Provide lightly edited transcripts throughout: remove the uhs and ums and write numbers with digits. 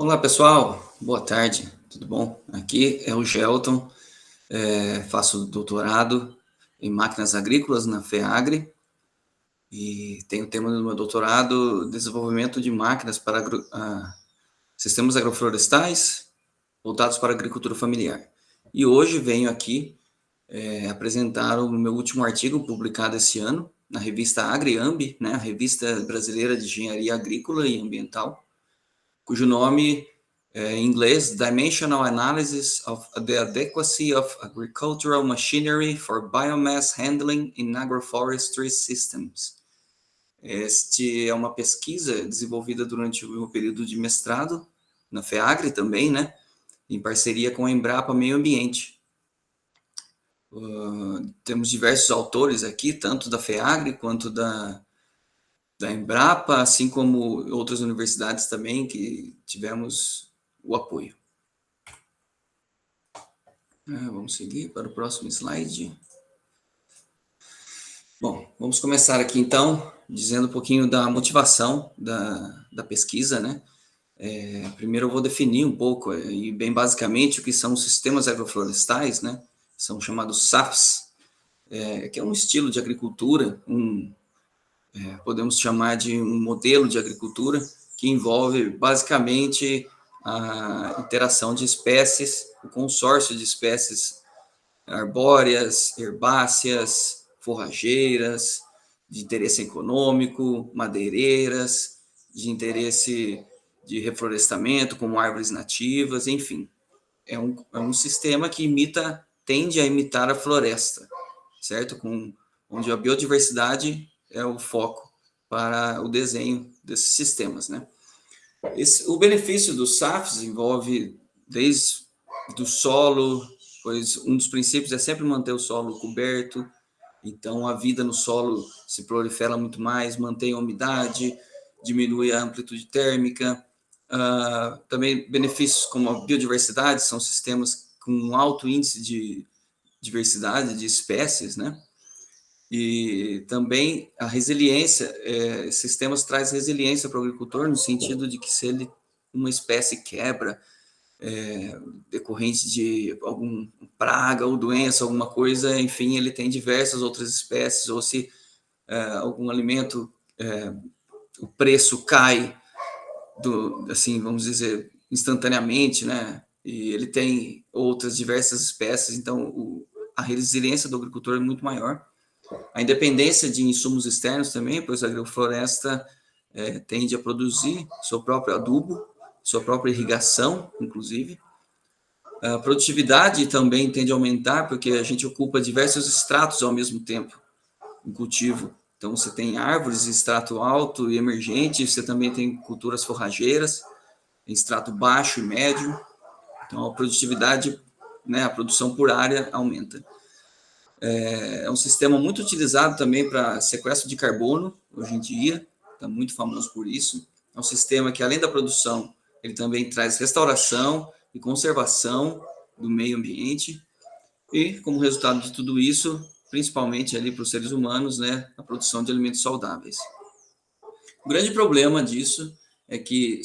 Olá pessoal, boa tarde, tudo bom? Aqui é o Gelton, faço doutorado em máquinas agrícolas na FEAGRE e tenho o tema do meu doutorado desenvolvimento de máquinas para sistemas agroflorestais voltados para a agricultura familiar. E hoje venho aqui apresentar o meu último artigo publicado esse ano na revista AgriAmbi, né, a revista brasileira de engenharia agrícola e ambiental, cujo nome em inglês, Dimensional Analysis of the Adequacy of Agricultural Machinery for Biomass Handling in Agroforestry Systems. Este é uma pesquisa desenvolvida durante o meu período de mestrado, na FEAGRE também, né, em parceria com a Embrapa Meio Ambiente. Temos diversos autores aqui, tanto da FEAGRE quanto da Embrapa, assim como outras universidades também que tivemos o apoio. Vamos seguir para o próximo slide. Bom, vamos começar aqui então, dizendo um pouquinho da motivação da pesquisa, né? Primeiro eu vou definir um pouco, e bem basicamente, o que são os sistemas agroflorestais, né? São chamados SAFs, que é um estilo de agricultura, podemos chamar de um modelo de agricultura, que envolve basicamente a interação de espécies, o consórcio de espécies arbóreas, herbáceas, forrageiras, de interesse econômico, madeireiras, de interesse de reflorestamento, como árvores nativas, enfim. É um sistema que tende a imitar a floresta, certo? Onde a biodiversidade é o foco para o desenho desses sistemas, né? O benefício dos SAFs envolve desde do solo, pois um dos princípios é sempre manter o solo coberto, então a vida no solo se prolifera muito mais, mantém a umidade, diminui a amplitude térmica. Também benefícios como a biodiversidade, são sistemas com um alto índice de diversidade de espécies, né? E também a resiliência, sistemas traz resiliência para o agricultor, no sentido de que se uma espécie quebra, decorrente de alguma praga ou doença, alguma coisa, enfim, ele tem diversas outras espécies, ou se algum alimento, o preço cai, assim, vamos dizer, instantaneamente, né? E ele tem outras diversas espécies, então a resiliência do agricultor é muito maior. A independência de insumos externos também, pois a agrofloresta tende a produzir seu próprio adubo, sua própria irrigação, inclusive. A produtividade também tende a aumentar, porque a gente ocupa diversos estratos ao mesmo tempo em cultivo. Então, você tem árvores em extrato alto e emergente, você também tem culturas forrageiras em extrato baixo e médio. Então, a produtividade, né, a produção por área aumenta. É um sistema muito utilizado também para sequestro de carbono, hoje em dia, está muito famoso por isso. É um sistema que, além da produção, ele também traz restauração e conservação do meio ambiente, e, como resultado de tudo isso, principalmente ali para os seres humanos, né, a produção de alimentos saudáveis. O grande problema disso é que,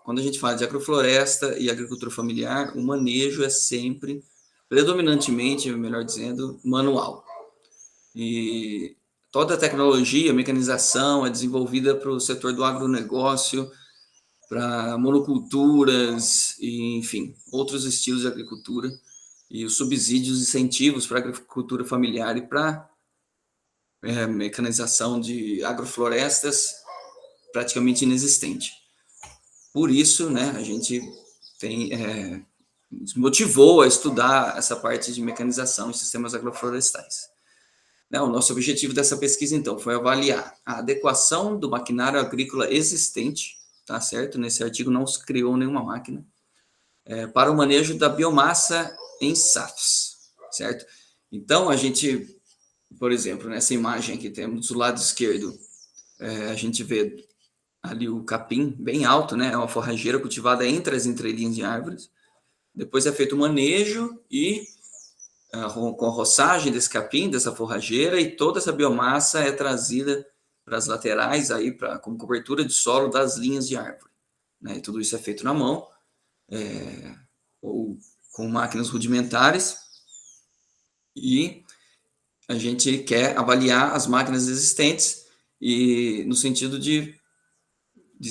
quando a gente fala de agrofloresta e agricultura familiar, o manejo é sempre, predominantemente, melhor dizendo, manual. E toda a tecnologia, mecanização é desenvolvida para o setor do agronegócio, para monoculturas, e, enfim, outros estilos de agricultura, e os subsídios e incentivos para a agricultura familiar e para mecanização de agroflorestas praticamente inexistente. Por isso, né, a gente nos motivou a estudar essa parte de mecanização em sistemas agroflorestais. O nosso objetivo dessa pesquisa, então, foi avaliar a adequação do maquinário agrícola existente, tá certo? Nesse artigo não se criou nenhuma máquina, para o manejo da biomassa em SAFs, certo? Então, a gente, por exemplo, nessa imagem que temos do lado esquerdo, a gente vê ali o capim bem alto, né? É uma forrageira cultivada entre as entrelinhas de árvores. Depois é feito o manejo e com a roçagem desse capim, dessa forrageira, e toda essa biomassa é trazida para as laterais, aí como cobertura de solo das linhas de árvore. né? E tudo isso é feito na mão, ou com máquinas rudimentares, e a gente quer avaliar as máquinas existentes e no sentido de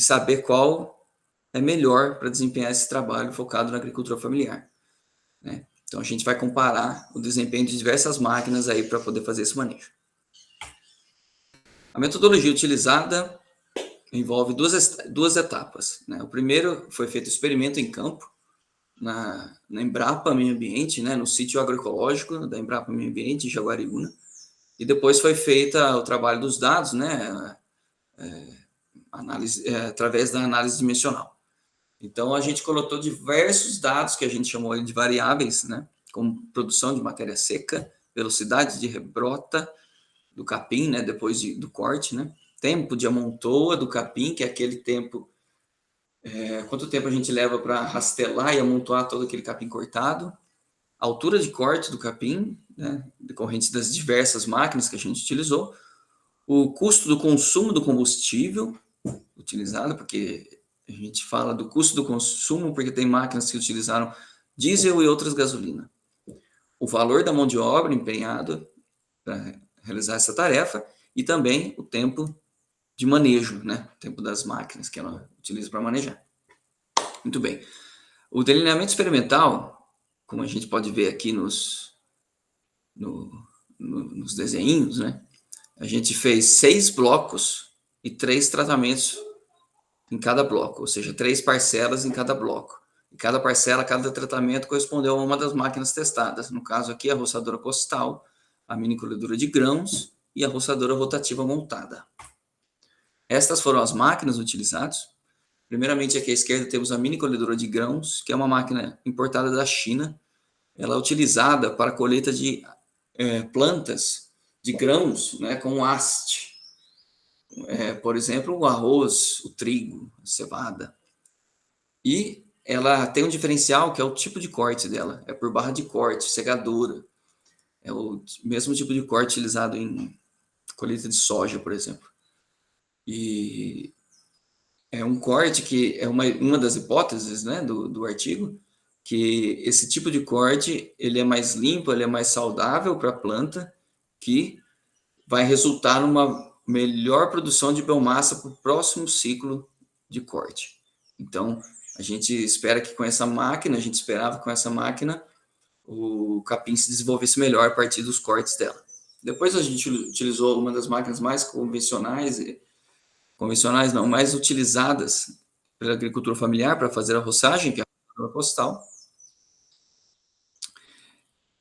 saber qual é melhor para desempenhar esse trabalho focado na agricultura familiar, né? Então, a gente vai comparar o desempenho de diversas máquinas aí para poder fazer esse manejo. A metodologia utilizada envolve duas etapas, né? O primeiro foi feito experimento em campo, na Embrapa Meio Ambiente, né? No sítio agroecológico da Embrapa Meio Ambiente, em Jaguariúna, e depois foi feita o trabalho dos dados, né? Através da análise dimensional. Então, a gente coletou diversos dados que a gente chamou de variáveis, né? Como produção de matéria seca, velocidade de rebrota do capim, né? Depois do corte, né? Tempo de amontoa do capim, que é aquele tempo, quanto tempo a gente leva para rastelar e amontoar todo aquele capim cortado, altura de corte do capim, né? Decorrente das diversas máquinas que a gente utilizou, o custo do consumo do combustível utilizado, porque a gente fala do custo do consumo porque tem máquinas que utilizaram diesel e outras gasolina. O valor da mão de obra empenhada para realizar essa tarefa e também o tempo de manejo, né? O tempo das máquinas que ela utiliza para manejar. Muito bem. O delineamento experimental, como a gente pode ver aqui nos desenhos, né? A gente fez 6 blocos e 3 tratamentos em cada bloco, ou seja, 3 parcelas em cada bloco. Em cada parcela, cada tratamento correspondeu a uma das máquinas testadas. No caso aqui, a roçadora costal, a mini colhedora de grãos e a roçadora rotativa montada. Estas foram as máquinas utilizadas. Primeiramente, aqui à esquerda temos a mini colhedora de grãos, que é uma máquina importada da China. Ela é utilizada para a colheita de plantas de grãos, né, com haste. Por exemplo, o arroz, o trigo, a cevada. E ela tem um diferencial que é o tipo de corte dela. É por barra de corte, segadora. É o mesmo tipo de corte utilizado em colheita de soja, por exemplo. E é um corte que é uma das hipóteses, né, do artigo, que esse tipo de corte ele é mais limpo, ele é mais saudável para a planta, que vai resultar numa melhor produção de biomassa para o próximo ciclo de corte. Então, a gente espera que com essa máquina, a gente esperava que com essa máquina, o capim se desenvolvesse melhor a partir dos cortes dela. Depois a gente utilizou uma das máquinas mais convencionais não, mais utilizadas pela agricultura familiar para fazer a roçagem, que é a roçadora costal.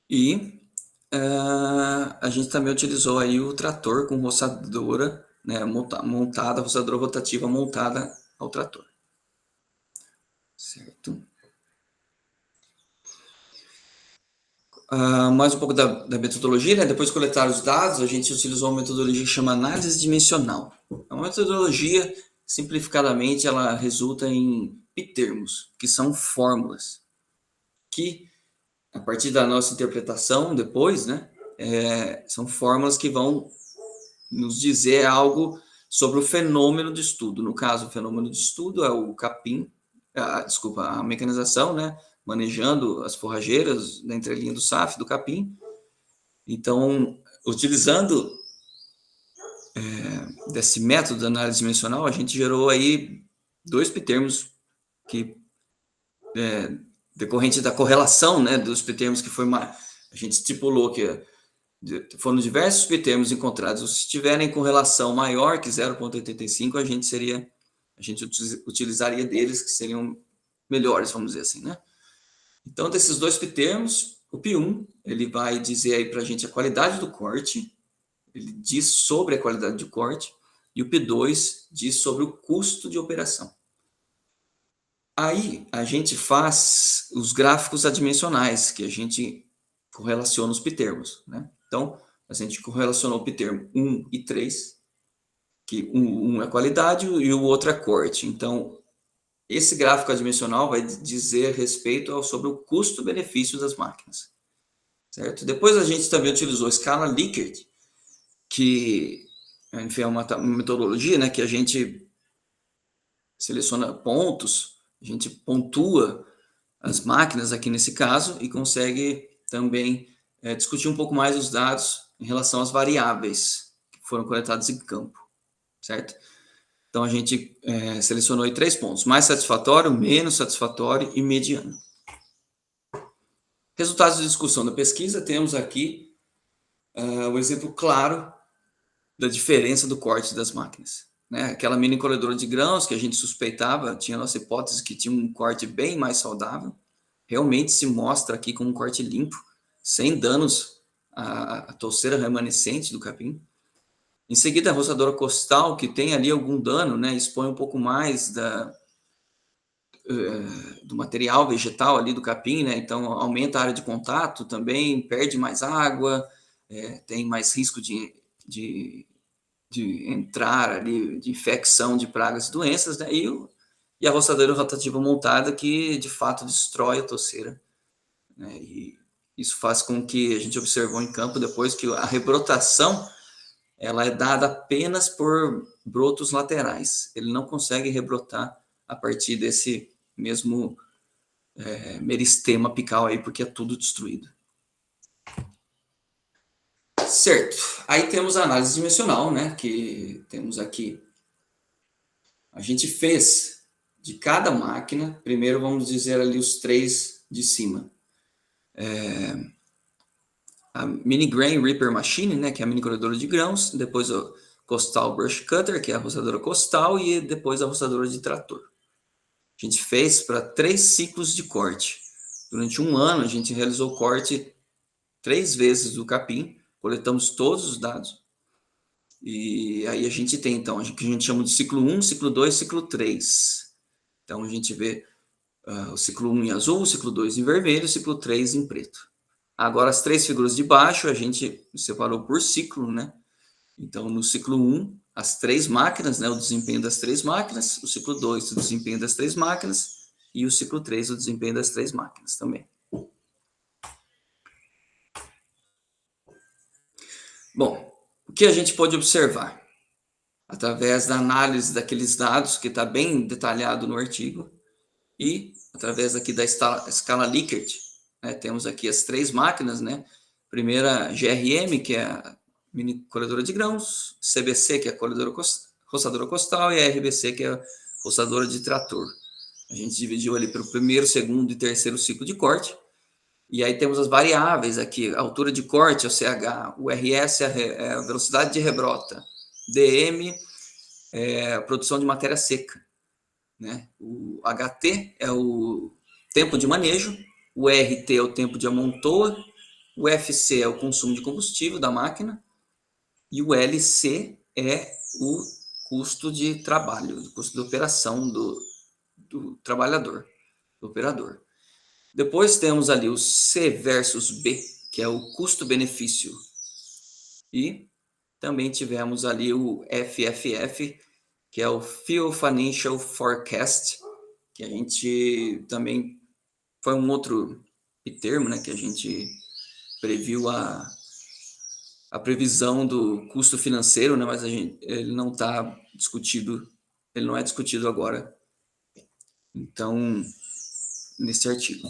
E a gente também utilizou aí o trator com roçadora, né, montada, roçadora rotativa montada ao trator. Certo? Mais um pouco da metodologia, né? Depois de coletar os dados, a gente utilizou uma metodologia que chama análise dimensional. É uma metodologia, simplificadamente, ela resulta em pitermos, que são fórmulas, que, a partir da nossa interpretação depois, né, são fórmulas que vão nos dizer algo sobre o fenômeno de estudo. No caso, o fenômeno de estudo é o capim, a mecanização, né, manejando as forrageiras da entrelinha do SAF, do capim. Então, utilizando desse método de análise dimensional, a gente gerou aí 2 pitermos que, decorrente da correlação, né, dos pitermos que foi a gente estipulou que foram diversos pitermos encontrados. Se tiverem correlação maior que 0,85, a gente utilizaria deles que seriam melhores, vamos dizer assim, né? Então, desses 2 pitermos, o P1, ele vai dizer aí para a gente a qualidade do corte, ele diz sobre a qualidade de corte, e o P2 diz sobre o custo de operação. Aí, a gente faz os gráficos adimensionais, que a gente correlaciona os pitermos, né? Então, a gente correlacionou o pitermo 1 e 3, que um é qualidade e o outro é corte. Então, esse gráfico adimensional vai dizer respeito sobre o custo-benefício das máquinas, certo? Depois a gente também utilizou a escala Likert, que, enfim, é uma metodologia, né, que a gente seleciona pontos, a gente pontua as máquinas aqui nesse caso e consegue também discutir um pouco mais os dados em relação às variáveis que foram coletadas em campo, certo? Então, a gente selecionou aí 3 pontos: mais satisfatório, menos satisfatório e mediano. Resultados de discussão da pesquisa, temos aqui um exemplo claro da diferença do corte das máquinas. Né? Aquela mini colhedora de grãos que a gente suspeitava, tinha a nossa hipótese que tinha um corte bem mais saudável, realmente se mostra aqui com um corte limpo, sem danos à touceira remanescente do capim. Em seguida, a roçadora costal, que tem ali algum dano, né, expõe um pouco mais do material vegetal ali do capim, né, então aumenta a área de contato também, perde mais água, tem mais risco de entrar ali, de infecção de pragas e doenças, né, e a roçadeira rotativa montada, que de fato destrói a touceira, né, e isso faz com que a gente observou em campo depois que a rebrotação ela é dada apenas por brotos laterais. Ele não consegue rebrotar a partir desse mesmo meristema apical aí, porque é tudo destruído. Certo. Aí temos a análise dimensional, né? Que temos aqui. A gente fez de cada máquina, primeiro vamos dizer ali os 3 de cima. A Mini Grain Reaper Machine, né, que é a mini colhedora de grãos, depois o Costal Brush Cutter, que é a roçadora costal, e depois a roçadora de trator. A gente fez para 3 ciclos de corte. Durante um ano, a gente realizou o corte 3 vezes do capim, coletamos todos os dados, e aí a gente tem, então, o que a gente chama de ciclo 1, ciclo 2, ciclo 3. Então, a gente vê o ciclo 1 em azul, o ciclo 2 em vermelho, o ciclo 3 em preto. Agora, as 3 figuras de baixo, a gente separou por ciclo, né? Então, no ciclo 1, as 3 máquinas, né? O desempenho das 3 máquinas. O ciclo 2, o desempenho das 3 máquinas. E o ciclo 3, o desempenho das 3 máquinas também. Bom, o que a gente pode observar? Através da análise daqueles dados, que está bem detalhado no artigo, e através aqui da escala Likert, né, temos aqui as 3 máquinas, né? Primeira GRM, que é a mini colhedora de grãos, CBC, que é a roçadora costal, e a RBC, que é a roçadora de trator. A gente dividiu ali pelo primeiro, segundo e terceiro ciclo de corte. E aí temos as variáveis aqui: a altura de corte, o CH, o RS é a velocidade de rebrota, DM é a produção de matéria seca, né? O HT é o tempo de manejo, o RT é o tempo de amontoa, o FC é o consumo de combustível da máquina e o LC é o custo de trabalho, o custo de operação do trabalhador, do operador. Depois temos ali o C versus B, que é o custo-benefício. E também tivemos ali o FFF, que é o Fuel Financial Forecast, que a gente também foi um outro termo, né, que a gente previu a previsão do custo financeiro, né, mas ele não está discutido, ele não é discutido agora, então, nesse artigo.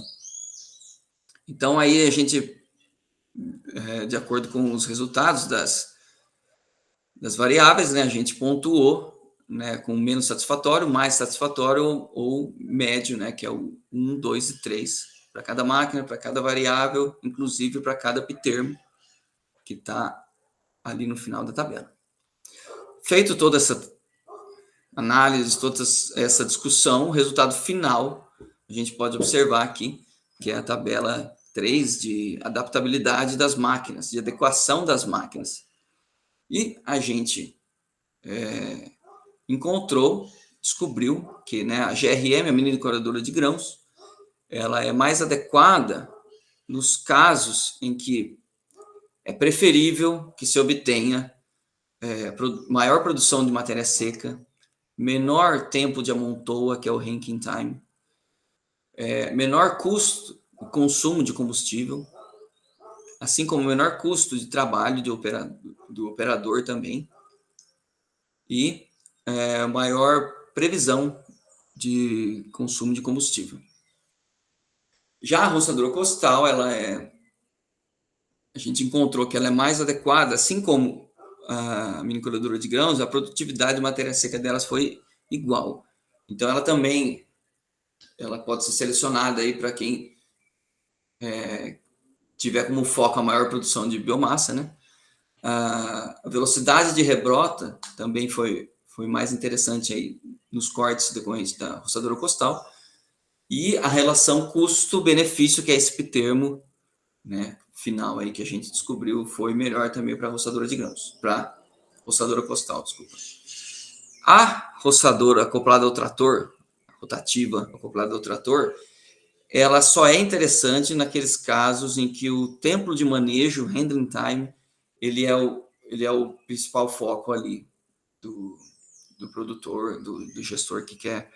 Então, aí a gente, de acordo com os resultados das variáveis, né, a gente pontuou, né, com menos satisfatório, mais satisfatório ou médio, né, que é o 1, 2 e 3, para cada máquina, para cada variável, inclusive para cada termo que está ali no final da tabela. Feito toda essa análise, toda essa discussão, o resultado final, a gente pode observar aqui, que é a tabela 3 de adaptabilidade das máquinas, de adequação das máquinas. E a gente descobriu que, né, a GRM, a mini colhedora de grãos, ela é mais adequada nos casos em que é preferível que se obtenha maior produção de matéria seca, menor tempo de amontoa, que é o ranking time, menor custo, consumo de combustível, assim como menor custo de trabalho do operador também, e maior previsão de consumo de combustível. Já a roçadora costal, a gente encontrou que ela é mais adequada, assim como a mini colhedora de grãos, a produtividade de matéria seca delas foi igual. Então ela pode ser selecionada aí para quem tiver como foco a maior produção de biomassa, né? A velocidade de rebrota também foi mais interessante aí nos cortes decorrentes da roçadora costal, e a relação custo-benefício, que é esse termo, né, final aí que a gente descobriu, foi melhor também para a roçadora de grãos, para roçadora costal, desculpa. A roçadora acoplada ao trator, rotativa acoplada ao trator, ela só é interessante naqueles casos em que o tempo de manejo, handling time, ele é o principal foco ali do produtor, do gestor que quer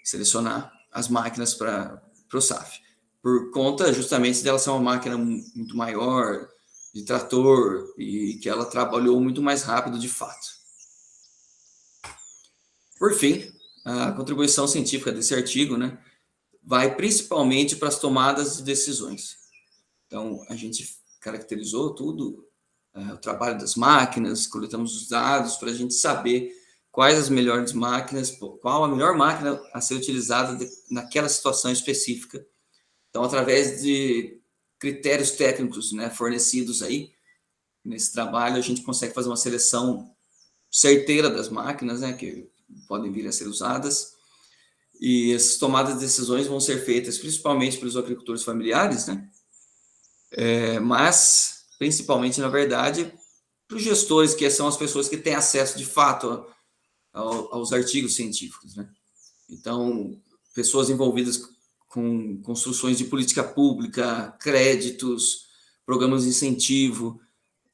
selecionar as máquinas para o SAF. Por conta justamente dela ser uma máquina muito maior, de trator, e que ela trabalhou muito mais rápido de fato. Por fim, a contribuição científica desse artigo, né, vai principalmente para as tomadas de decisões. Então, a gente caracterizou tudo, o trabalho das máquinas, coletamos os dados para a gente saber quais as melhores máquinas, qual a melhor máquina a ser utilizada naquela situação específica. Então, através de critérios técnicos, né, fornecidos aí nesse trabalho, a gente consegue fazer uma seleção certeira das máquinas, né, que podem vir a ser usadas. E essas tomadas de decisões vão ser feitas principalmente pelos agricultores familiares, né? Mas principalmente, na verdade, para os gestores, que são as pessoas que têm acesso de fato aos artigos científicos, né? Então, pessoas envolvidas com construções de política pública, créditos, programas de incentivo,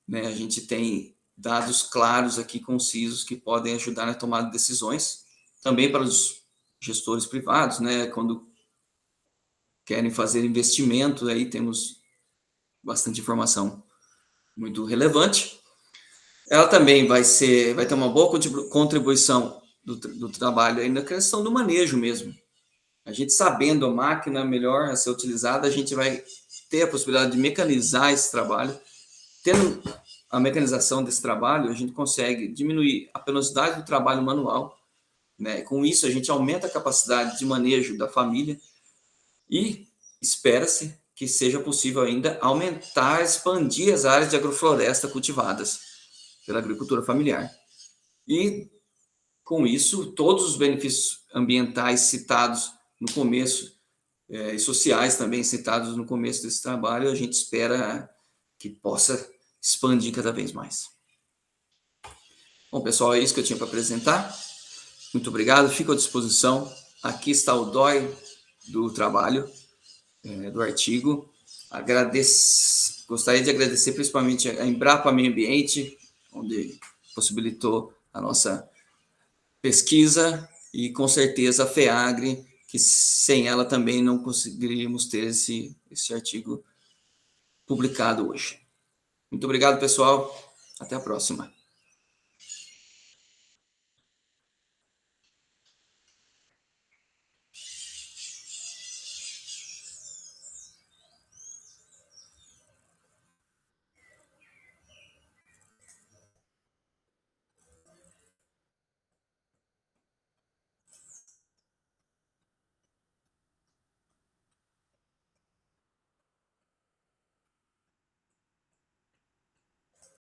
né? A gente tem dados claros aqui, concisos, que podem ajudar na tomada de decisões, também para os gestores privados, né? Quando querem fazer investimento, aí temos bastante informação muito relevante. Ela também vai ter uma boa contribuição do trabalho aí na questão do manejo mesmo. A gente sabendo a máquina melhor a ser utilizada, a gente vai ter a possibilidade de mecanizar esse trabalho. Tendo a mecanização desse trabalho, a gente consegue diminuir a penosidade do trabalho manual, né? Com isso, a gente aumenta a capacidade de manejo da família e espera-se que seja possível ainda aumentar, expandir as áreas de agrofloresta cultivadas pela agricultura familiar. E, com isso, todos os benefícios ambientais citados no começo, e sociais também citados no começo desse trabalho, a gente espera que possa expandir cada vez mais. Bom, pessoal, é isso que eu tinha para apresentar. Muito obrigado, fico à disposição. Aqui está o DOI do trabalho, do artigo. Gostaria de agradecer principalmente a Embrapa Meio Ambiente, onde possibilitou a nossa pesquisa, e com certeza a FEAGRE, que sem ela também não conseguiríamos ter esse artigo publicado hoje. Muito obrigado, pessoal. Até a próxima.